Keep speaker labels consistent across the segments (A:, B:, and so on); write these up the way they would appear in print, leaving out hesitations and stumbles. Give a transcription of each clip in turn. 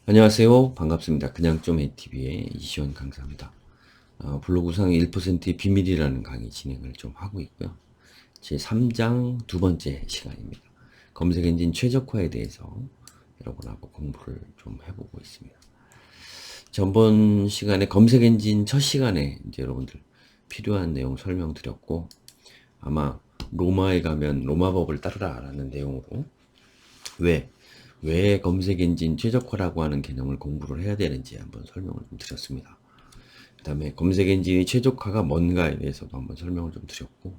A: 안녕하세요. 반갑습니다. 그냥 좀 ATV의 이시원 강사입니다. 블로그 상의 1%의 비밀이라는 강의 진행을 좀 하고 있고요. 제 3장 두 번째 시간입니다. 검색 엔진 최적화에 대해서 여러분하고 공부를 좀 해보고 있습니다. 전번 시간에 검색 엔진 첫 시간에 이제 여러분들 필요한 내용 설명드렸고, 아마 로마에 가면 로마법을 따르라 라는 내용으로 왜 검색 엔진 최적화라고 하는 개념을 공부를 해야 되는지 한번 설명을 좀 드렸습니다. 그 다음에 검색 엔진의 최적화가 뭔가에 대해서도 한번 설명을 좀 드렸고,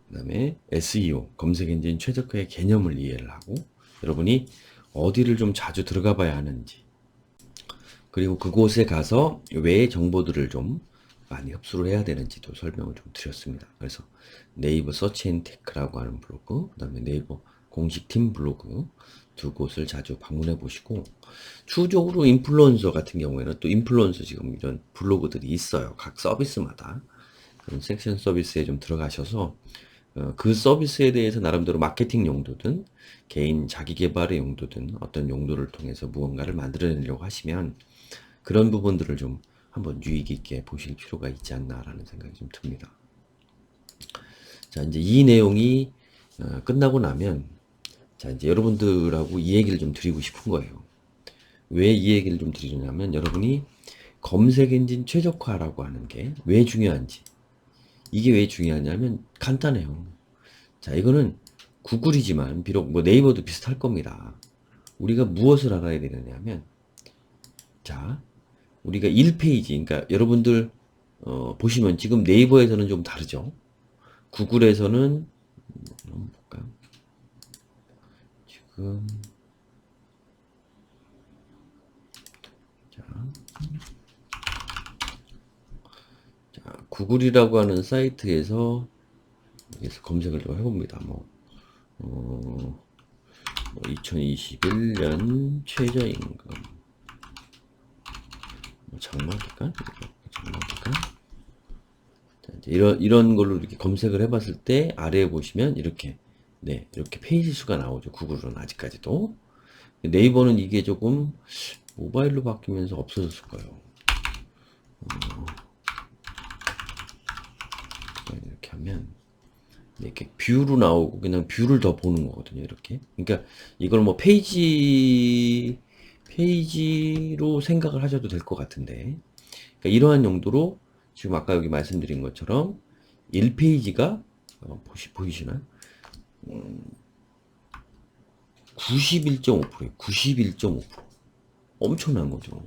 A: 그 다음에 SEO, 검색 엔진 최적화의 개념을 이해를 하고, 여러분이 어디를 좀 자주 들어가 봐야 하는지, 그리고 그곳에 가서 왜 정보들을 좀 많이 흡수를 해야 되는지도 설명을 좀 드렸습니다. 그래서 네이버 서치앤테크라고 하는 블로그, 그 다음에 네이버 공식 팀 블로그 두 곳을 자주 방문해 보시고, 추후적으로 인플루언서 같은 경우에는 또 인플루언서 지금 이런 블로그들이 있어요. 각 서비스마다. 그런 섹션 서비스에 좀 들어가셔서 그 서비스에 대해서 나름대로 마케팅 용도든 개인 자기 개발의 용도든 어떤 용도를 통해서 무언가를 만들어내려고 하시면 그런 부분들을 좀 한번 유익 있게 보실 필요가 있지 않나라는 생각이 좀 듭니다. 자, 이제 이 내용이 끝나고 나면, 자, 이제 여러분들하고 이 얘기를 좀 드리고 싶은 거예요. 왜 이 얘기를 좀 드리냐면, 여러분이 검색 엔진 최적화라고 하는 게 왜 중요한지, 이게 왜 중요하냐면 간단해요. 자, 이거는 구글이지만 비록 뭐 네이버도 비슷할 겁니다. 우리가 무엇을 알아야 되느냐면, 자, 우리가 1페이지, 그러니까 여러분들 보시면 지금 네이버에서는 좀 다르죠. 구글에서는 한번 볼까요? 지금 자, 구글이라고 하는 사이트에서 검색을 좀 해봅니다. 2021년 최저임금 장마기간 장마기간 이런 걸로 이렇게 검색을 해봤을 때 아래에 보시면 이렇게 페이지 수가 나오죠. 구글은 아직까지도. 네이버는 이게 조금 모바일로 바뀌면서 없어졌을 거예요. 이렇게 하면 이렇게 뷰로 나오고 그냥 뷰를 더 보는 거거든요. 이렇게. 그러니까 이걸 뭐 페이지로 생각을 하셔도 될 것 같은데, 그러니까 이러한 용도로 지금 아까 여기 말씀드린 것처럼 1페이지가 보이시나요? 91.5%예요. 91.5%. 엄청난 거죠.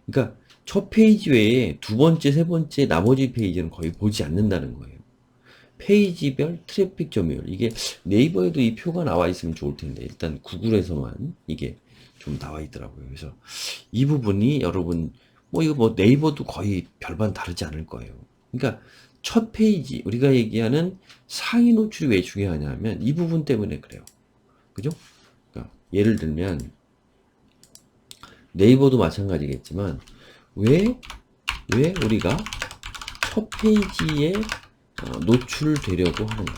A: 그러니까 첫 페이지 외에 두 번째, 세 번째, 나머지 페이지는 거의 보지 않는다는 거예요. 페이지별 트래픽 점유율. 이게 네이버에도 이 표가 나와 있으면 좋을 텐데, 일단 구글에서만 이게 좀 나와 있더라고요. 그래서 이 부분이 여러분, 이거 뭐 네이버도 거의 별반 다르지 않을 거예요. 그러니까 첫 페이지, 우리가 얘기하는 상위 노출이 왜 중요하냐면 이 부분 때문에 그래요. 그죠? 그러니까 예를 들면 네이버도 마찬가지겠지만, 왜 우리가 첫 페이지에 노출되려고 하는가?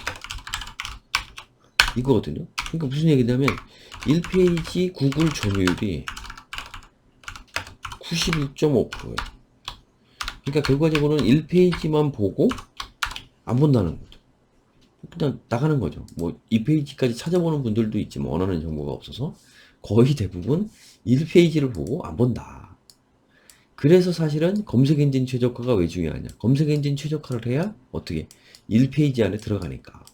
A: 이거거든요. 그러니까 무슨 얘기냐면 1페이지 구글 점유율이 91.5%예요. 그러니까 결과적으로는 1페이지만 보고 안 본다는 거죠. 그냥 나가는 거죠. 뭐 2페이지까지 찾아보는 분들도 있지만 원하는 정보가 없어서 거의 대부분 1페이지를 보고 안 본다. 그래서 사실은 검색 엔진 최적화가 왜 중요하냐? 검색 엔진 최적화를 해야 어떻게 1페이지 안에 들어가니까.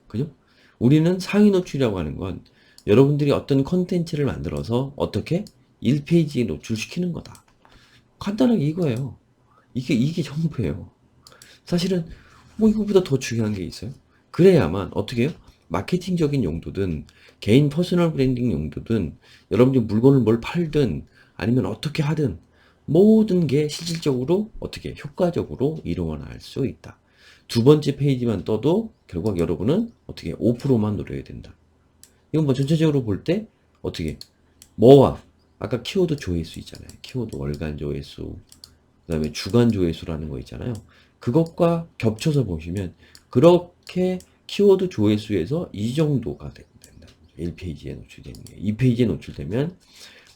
A: 그죠? 우리는 상위 노출이라고 하는 건 여러분들이 어떤 컨텐츠를 만들어서 어떻게 1페이지에 노출시키는 거다. 간단하게 이거예요. 이게 전부예요. 사실은 뭐 이거보다 더 중요한 게 있어요? 그래야만 어떻게 해요? 마케팅적인 용도든 개인 퍼스널 브랜딩 용도든 여러분들이 물건을 뭘 팔든 아니면 어떻게 하든 모든 게 실질적으로 어떻게 효과적으로 일어날 수 있다. 두 번째 페이지만 떠도 결국 여러분은 어떻게 5%만 노려야 된다. 이건 뭐 전체적으로 볼 때 어떻게 뭐와 아까 키워드 조회수 있잖아요. 키워드 월간 조회수, 그다음에 주간 조회수라는 거 있잖아요. 그것과 겹쳐서 보시면 그렇게 키워드 조회수에서 이 정도가 된다. 1페이지에 노출되는 게. 2페이지에 노출되면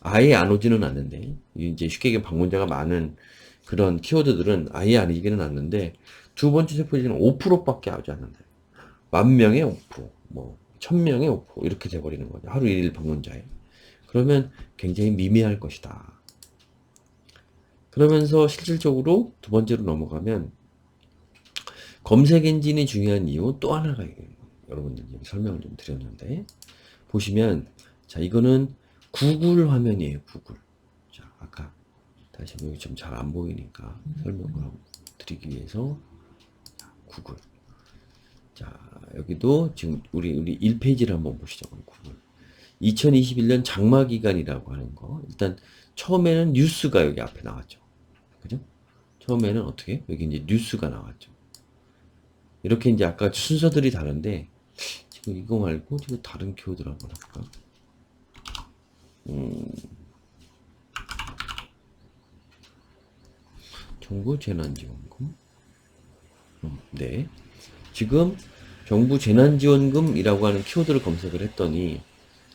A: 아예 안 오지는 않는데, 이제 쉽게 얘기하면 방문자가 많은 그런 키워드들은 아예 아니기는 않는데, 두 번째 세포지는 5%밖에 하지 않는다. 10,000명에 5%, 뭐, 1000명에 5% 이렇게 돼버리는 거죠. 하루 1일 방문자에. 그러면 굉장히 미미할 것이다. 그러면서 실질적으로 두 번째로 넘어가면, 검색 엔진이 중요한 이유 또 하나가 여러분들 설명을 좀 드렸는데, 보시면, 자, 이거는 구글 화면이에요, 구글. 자, 아까 다시 한번 여기 좀 잘 안 보이니까 설명을 하고 드리기 위해서, 자, 구글. 자, 여기도 지금 우리 1페이지를 한번 보시죠, 구글. 2021년 장마 기간이라고 하는 거. 일단 처음에는 뉴스가 여기 앞에 나왔죠. 그죠? 처음에는 어떻게? 여기 이제 뉴스가 나왔죠. 이렇게 이제 아까 순서들이 다른데, 지금 이거 말고 지금 다른 키워드를 한번 할까? 정부 재난지원금. 네. 지금 정부 재난지원금이라고 하는 키워드를 검색을 했더니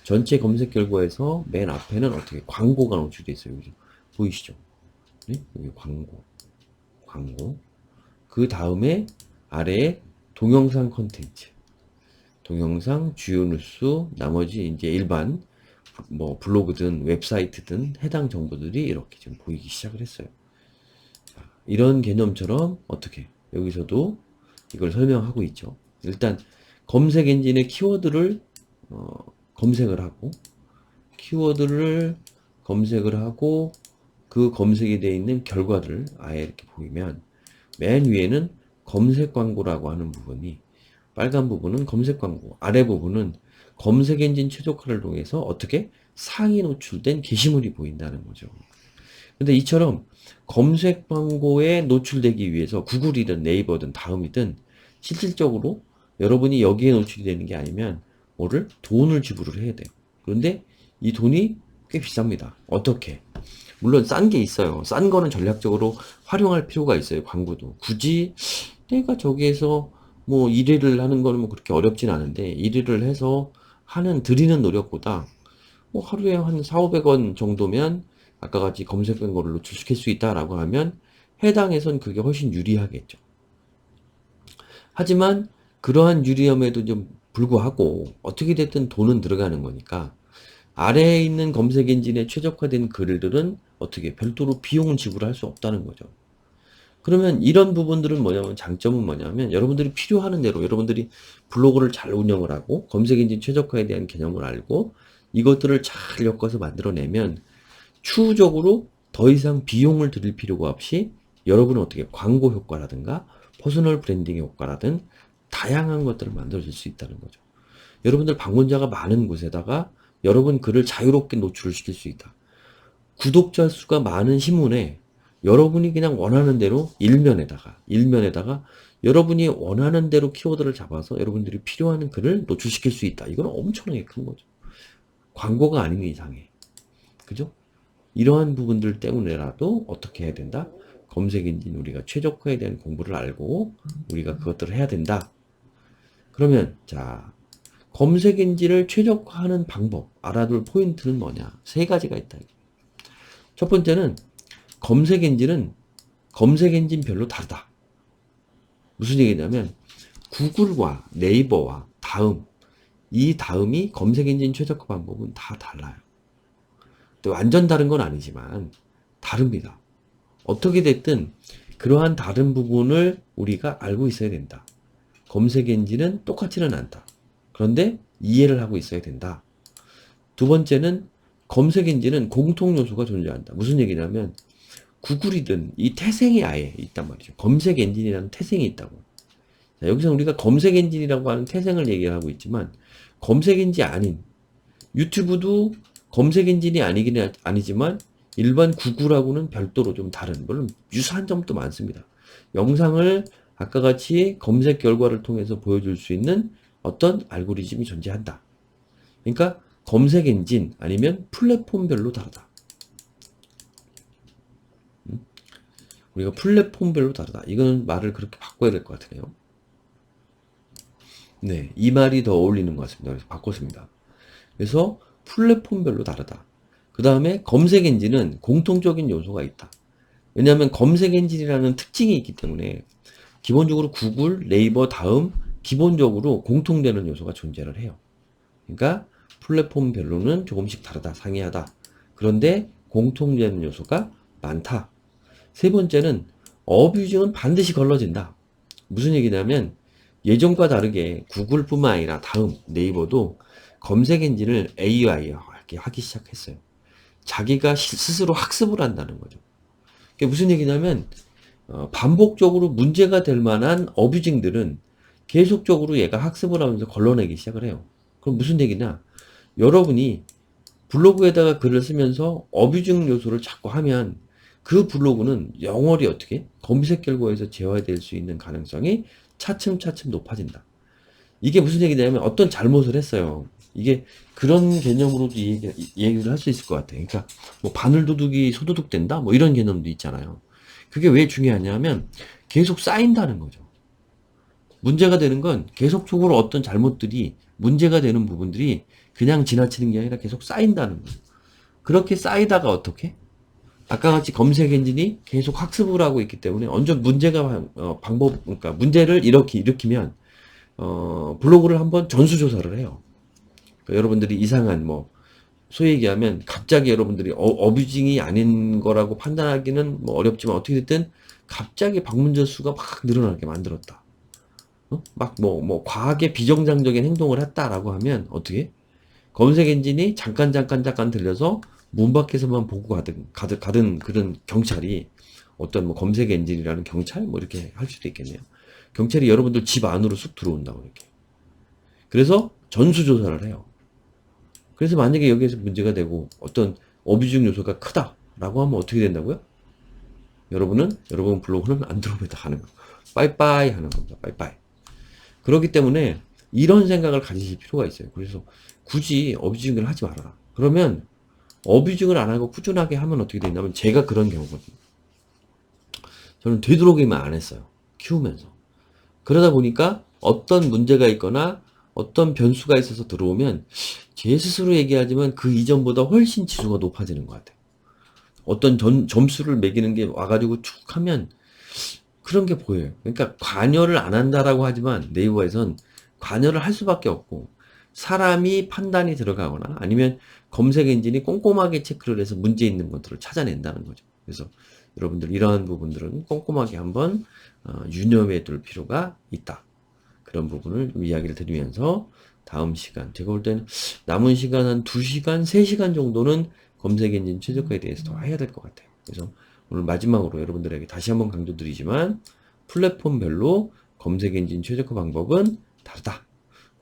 A: 전체 검색 결과에서 맨 앞에는 어떻게 광고가 노출돼 있어요. 여기 보이시죠? 네? 여기 광고. 그 다음에 아래에 동영상 컨텐츠, 동영상, 주요 뉴스, 나머지 이제 일반 뭐 블로그든 웹사이트든 해당 정보들이 이렇게 지금 보이기 시작을 했어요. 이런 개념처럼 어떻게 여기서도 이걸 설명하고 있죠. 일단 검색 엔진의 키워드를 검색을 하고, 키워드를 검색을 하고 그 검색이 되어 있는 결과를 아예 이렇게 보이면 맨 위에는 검색 광고라고 하는 부분이, 빨간 부분은 검색 광고, 아래 부분은 검색 엔진 최적화를 통해서 어떻게 상위 노출된 게시물이 보인다는 거죠. 근데 이처럼 검색 광고에 노출되기 위해서 구글이든 네이버든 다음이든 실질적으로 여러분이 여기에 노출이 되는 게 아니면 뭐를 돈을 지불을 해야 돼요. 그런데 이 돈이 꽤 비쌉니다. 어떻게? 물론 싼 게 있어요. 싼 거는 전략적으로 활용할 필요가 있어요. 광고도. 굳이 내가 저기에서 뭐 1회를 하는 거는 뭐 그렇게 어렵진 않은데 1회를 해서 드리는 노력보다 뭐 하루에 한 4,500원 정도면 아까 같이 검색한 거를 노출시킬 수 있다라고 하면 해당에선 그게 훨씬 유리하겠죠. 하지만 그러한 유리함에도 좀 불구하고 어떻게 됐든 돈은 들어가는 거니까 아래에 있는 검색 엔진에 최적화된 글들은 어떻게 별도로 비용을 지불할 수 없다는 거죠. 그러면 이런 부분들은 뭐냐면, 장점은 뭐냐면 여러분들이 필요하는 대로 여러분들이 블로그를 잘 운영을 하고 검색 엔진 최적화에 대한 개념을 알고 이것들을 잘 엮어서 만들어내면 추후적으로 더 이상 비용을 들일 필요가 없이 여러분은 어떻게 광고 효과라든가 퍼스널 브랜딩 효과라든 다양한 것들을 만들어줄 수 있다는 거죠. 여러분들 방문자가 많은 곳에다가 여러분 글을 자유롭게 노출을 시킬 수 있다. 구독자 수가 많은 신문에 여러분이 그냥 원하는 대로 일면에다가 여러분이 원하는 대로 키워드를 잡아서 여러분들이 필요한 글을 노출시킬 수 있다. 이건 엄청나게 큰 거죠. 광고가 아닌 이상에. 그죠? 이러한 부분들 때문에라도 어떻게 해야 된다? 검색 엔진 우리가 최적화에 대한 공부를 알고 우리가 그것들을 해야 된다. 그러면 자, 검색 엔진을 최적화하는 방법, 알아둘 포인트는 뭐냐? 세 가지가 있다. 첫 번째는 검색 엔진은 검색 엔진별로 다르다. 무슨 얘기냐면 구글과 네이버와 이 다음이 검색 엔진 최적화 방법은 다 달라요. 또 완전 다른 건 아니지만 다릅니다. 어떻게 됐든 그러한 다른 부분을 우리가 알고 있어야 된다. 검색 엔진은 똑같지는 않다. 그런데 이해를 하고 있어야 된다. 두 번째는 검색 엔진은 공통 요소가 존재한다. 무슨 얘기냐면 구글이든 이 태생이 아예 있단 말이죠. 검색 엔진이라는 태생이 있다고. 자, 여기서 우리가 검색 엔진이라고 하는 태생을 얘기하고 있지만 검색 엔진이 아닌 유튜브도 검색 엔진이 아니지만 일반 구글하고는 별도로 좀 다른, 물론 유사한 점도 많습니다. 영상을 아까 같이 검색 결과를 통해서 보여줄 수 있는 어떤 알고리즘이 존재한다. 그러니까 검색 엔진 아니면 플랫폼별로 다르다. 우리가 플랫폼별로 다르다. 이거는 말을 그렇게 바꿔야 될 것 같으네요. 네, 이 말이 더 어울리는 것 같습니다. 그래서 바꿨습니다. 그래서 플랫폼별로 다르다. 그 다음에 검색 엔진은 공통적인 요소가 있다. 왜냐하면 검색 엔진이라는 특징이 있기 때문에 기본적으로 구글, 네이버 다음 기본적으로 공통되는 요소가 존재를 해요. 그러니까 플랫폼별로는 조금씩 다르다, 상이하다. 그런데 공통되는 요소가 많다. 세 번째는 어뷰징은 반드시 걸러진다. 무슨 얘기냐면 예전과 다르게 구글뿐만 아니라 다음 네이버도 검색 엔진을 AI화하게 하기 시작했어요. 자기가 스스로 학습을 한다는 거죠. 그게 무슨 얘기냐면 반복적으로 문제가 될 만한 어뷰징들은 계속적으로 얘가 학습을 하면서 걸러내기 시작을 해요. 그럼 무슨 얘기냐? 여러분이 블로그에다가 글을 쓰면서 어뷰징 요소를 자꾸 하면 그 블로그는 영원히 어떻게 검색 결과에서 제어될 수 있는 가능성이 차츰차츰 높아진다. 이게 무슨 얘기냐면 어떤 잘못을 했어요. 이게 그런 개념으로도 얘기를 할 수 있을 것 같아요. 그러니까 뭐 바늘도둑이 소도둑 된다? 뭐 이런 개념도 있잖아요. 그게 왜 중요하냐면 계속 쌓인다는 거죠. 문제가 되는 건 계속적으로 어떤 잘못들이 문제가 되는 부분들이 그냥 지나치는 게 아니라 계속 쌓인다는 거예요. 그렇게 쌓이다가 어떻게? 아까 같이 검색 엔진이 계속 학습을 하고 있기 때문에 언제 문제가 그러니까 문제를 이렇게 일으키면 블로그를 한번 전수조사를 해요. 그러니까 여러분들이 이상한 뭐 소위 얘기하면 갑자기 여러분들이 어뷰징이 아닌 거라고 판단하기는 뭐 어렵지만 어떻게 됐든 갑자기 방문자 수가 막 늘어나게 만들었다. 막 과하게 비정상적인 행동을 했다라고 하면 어떻게? 검색 엔진이 잠깐 들려서 문 밖에서만 보고 가든 그런 경찰이 어떤 뭐 검색 엔진이라는 경찰 뭐 이렇게 할 수도 있겠네요. 경찰이 여러분들 집 안으로 쑥 들어온다고 이렇게. 그래서 전수조사를 해요. 그래서 만약에 여기에서 문제가 되고 어떤 어뷰징 요소가 크다라고 하면 어떻게 된다고요? 여러분 블로그는 안드로메다 가는 거. 빠이빠이 하는 겁니다. 빠이빠이. 그렇기 때문에 이런 생각을 가지실 필요가 있어요. 그래서 굳이 어뷰징을 하지 말아라. 그러면 어뷰징을 안 하고 꾸준하게 하면 어떻게 되냐면 제가 그런 경우거든요. 저는 되도록이면 안 했어요. 키우면서. 그러다 보니까 어떤 문제가 있거나 어떤 변수가 있어서 들어오면 제 스스로 얘기하지만 그 이전보다 훨씬 지수가 높아지는 것 같아요. 어떤 점수를 매기는 게 와가지고 쭉 하면 그런 게 보여요. 그러니까 관여를 안 한다라고 하지만 네이버에선 관여를 할 수밖에 없고 사람이 판단이 들어가거나 아니면 검색 엔진이 꼼꼼하게 체크를 해서 문제 있는 것들을 찾아낸다는 거죠. 그래서 여러분들 이러한 부분들은 꼼꼼하게 한번 유념해 둘 필요가 있다. 그런 부분을 좀 이야기를 드리면서 다음 시간 제가 볼 때는 남은 시간 한 2시간, 3시간 정도는 검색 엔진 최저가에 대해서 더 해야 될 것 같아요. 그래서 오늘 마지막으로 여러분들에게 다시 한번 강조드리지만 플랫폼별로 검색 엔진 최저가 방법은 다르다.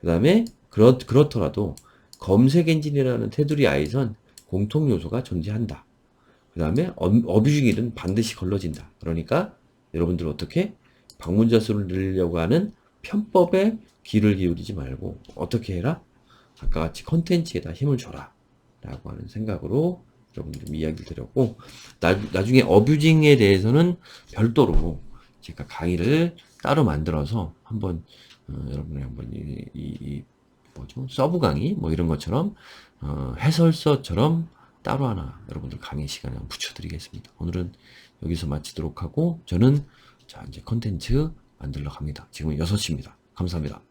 A: 그 다음에 그렇더라도 검색 엔진이라는 테두리 아이선 공통 요소가 존재한다. 그 다음에 어뷰징일은 반드시 걸러진다. 그러니까 여러분들 어떻게 방문자 수를 늘리려고 하는 편법에 귀를 기울이지 말고 어떻게 해라? 아까 같이 컨텐츠에다 힘을 줘라. 라고 하는 생각으로 여러분들 이야기를 드렸고 나중에 어뷰징에 대해서는 별도로 제가 강의를 따로 만들어서 한번 여러분이 한번 뭐죠? 서브 강의 뭐 이런 것처럼 해설서처럼 따로 하나 여러분들 강의 시간에 붙여드리겠습니다. 오늘은 여기서 마치도록 하고 저는 자 이제 컨텐츠 만들러 갑니다. 지금 6시입니다. 감사합니다.